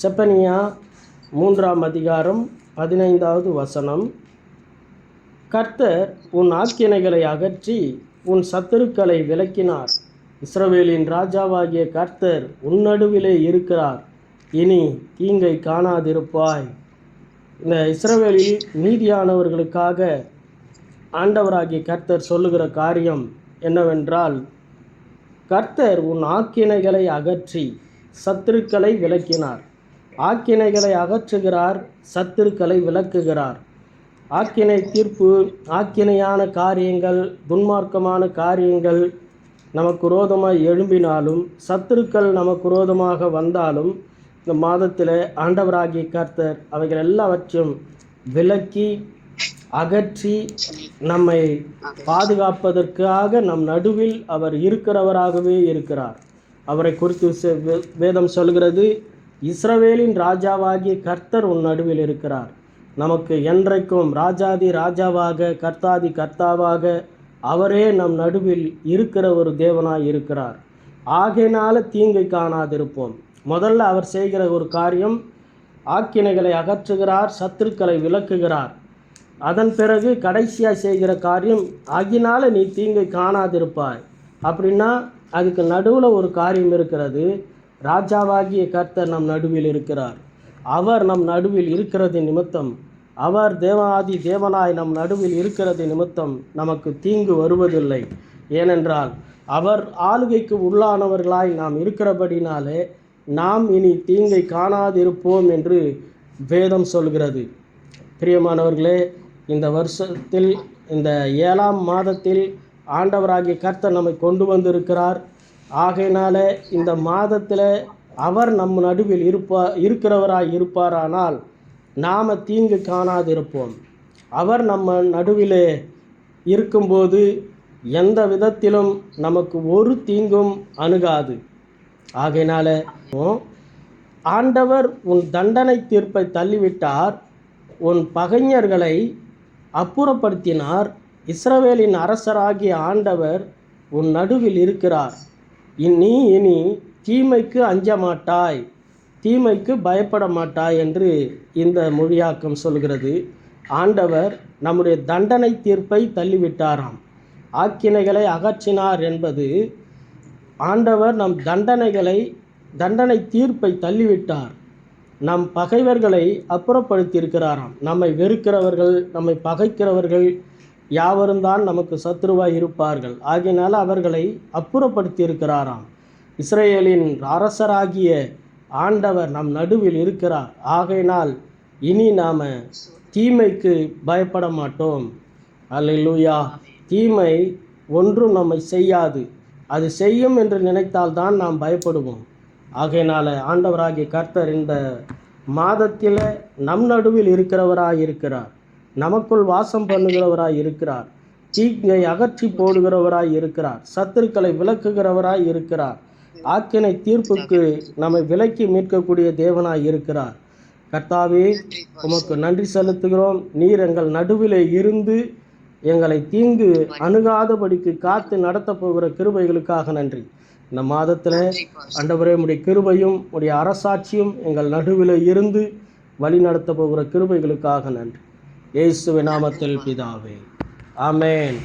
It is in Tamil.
செப்பனியா 3ஆம் அதிகாரம் 15வது வசனம். கர்த்தர் உன் ஆக்கினைகளை அகற்றி உன் சத்துருக்களை விலக்கினார். இஸ்ரவேலின் ராஜாவாகிய கர்த்தர் உன் நடுவிலே இருக்கிறார். இனி தீங்கை காணாதிருப்பாய். இந்த இஸ்ரவேலில் மீதியானவர்களுக்காக ஆண்டவராகிய கர்த்தர் சொல்லுகிற காரியம் என்னவென்றால், கர்த்தர் உன் ஆக்கினைகளை அகற்றி சத்துருக்களை விலக்கினார். ஆக்கினைகளை அகற்றுகிறார், சத்துருக்களை விலக்குகிறார். ஆக்கினை தீர்ப்பு, ஆக்கினையான காரியங்கள், துன்மார்க்கமான காரியங்கள் நமக்கு விரோதமாக எழும்பினாலும், சத்துருக்கள் நமக்கு விரோதமாக வந்தாலும், இந்த மாதத்தில் ஆண்டவராகிய கர்த்தர் அவைகள் எல்லாவற்றையும் விலக்கி அகற்றி நம்மை பாதுகாப்பதற்காக நம் நடுவில் அவர் இருக்கிறவராகவே இருக்கிறார். அவரை குறித்து வேதம் சொல்கிறது, இஸ்ரவேலின் ராஜாவாகிய கர்த்தர் உன் நடுவில் இருக்கிறார். நமக்கு என்றைக்கும் ராஜாதி ராஜாவாக, கர்த்தாதி கர்த்தாவாக அவரே நம் நடுவில் இருக்கிற ஒரு தேவனாய் இருக்கிறார். ஆகையினால தீங்கை காணாதிருப்போம். முதல்ல அவர் செய்கிற ஒரு காரியம், ஆக்கினைகளை அகற்றுகிறார், சத்துருக்களை விலக்குகிறார். அதன் பிறகு கடைசியாக செய்கிற காரியம், ஆகினால நீ தீங்கை காணாதிருப்பாய். அப்படின்னா அதுக்கு நடுவில் ஒரு காரியம் இருக்கிறது. ராஜாவாகிய கர்த்தர் நம் நடுவில் இருக்கிறார். அவர் நம் நடுவில் இருக்கிறது நிமித்தம், அவர் தேவாதி தேவனாய் நம் நடுவில் இருக்கிறது நிமித்தம் நமக்கு தீங்கு வருவதில்லை. ஏனென்றால் அவர் ஆளுகைக்கு உள்ளானவர்களாய் நாம் இருக்கிறபடினாலே நாம் இனி தீங்கை காணாதிருப்போம் என்று வேதம் சொல்கிறது. பிரியமானவர்களே, இந்த வருஷத்தில், இந்த 7ஆம் மாதத்தில் ஆண்டவராகிய கர்த்தர் நம்மை கொண்டு வந்திருக்கிறார். ஆகையினால இந்த மாதத்தில் அவர் நம் நடுவில் இருக்கிறவராய் இருப்பாரானால் நாம் தீங்கு காணாதிருப்போம். அவர் நம்ம நடுவிலே இருக்கும்போது எந்த விதத்திலும் நமக்கு ஒரு தீங்கும் அணுகாது. ஆகையினால ஆண்டவர் உன் தண்டனை தீர்ப்பை தள்ளிவிட்டார், உன் பகைஞர்களை அப்புறப்படுத்தினார். இஸ்ரவேலின் அரசராகிய ஆண்டவர் உன் நடுவில் இருக்கிறார். இனி தீமைக்கு அஞ்ச மாட்டாய், தீமைக்கு பயப்பட மாட்டாய் என்று இந்த மொழியாக்கம் சொல்கிறது. ஆண்டவர் நம்முடைய தண்டனை தீர்ப்பை தள்ளிவிட்டாராம். ஆக்கினைகளை அகற்றினார் என்பது, ஆண்டவர் நம் தண்டனை தீர்ப்பை தள்ளிவிட்டார். நம் பகைவர்களை அப்புறப்படுத்தியிருக்கிறாராம். நம்மை வெறுக்கிறவர்கள், நம்மை பகைக்கிறவர்கள் யாவரும் தான் நமக்கு சத்துருவாய் இருப்பார்கள். ஆகையினால் அவர்களை அப்புறப்படுத்தியிருக்கிறாராம். இஸ்ரவேலின் அரசராகிய ஆண்டவர் நம் நடுவில் இருக்கிறார். ஆகையினால் இனி நாம் தீமைக்கு பயப்பட மாட்டோம். அல்லேலூயா. தீமை ஒன்றும் நம்மை செய்யாது. அது செய்யும் என்று நினைத்தால்தான் நாம் பயப்படுவோம். ஆகையினால ஆண்டவராகிய கர்த்தர் இந்த மாதத்தில் நம் நடுவில் இருக்கிறவராய் இருக்கிறார். நமக்குள் வாசம் பண்ணுகிறவராய் இருக்கிறார். தீங்கை அகற்றி போடுகிறவராய் இருக்கிறார். சத்துருக்களை விலக்குகிறவராய் இருக்கிறார். ஆக்கினை தீர்ப்புக்கு நம்மை விலக்கி மீட்கக்கூடிய தேவனாய் இருக்கிறார். கர்த்தாவே, உமக்கு நன்றி செலுத்துகிறோம். நீர் எங்கள் நடுவிலே இருந்து எங்களை தீங்கு அணுகாதபடிக்கு காத்து நடத்த போகிற கிருபைகளுக்காக நன்றி. இந்த மாதத்தில் ஆண்டவரே, உம்முடைய கிருபையும் உம்முடைய அரசாட்சியும் எங்கள் நடுவில் இருந்து வழி நடத்த போகிற கிருபைகளுக்காக நன்றி. இயேசுவின் நாமத்தில் பிதாவே, ஆமென்.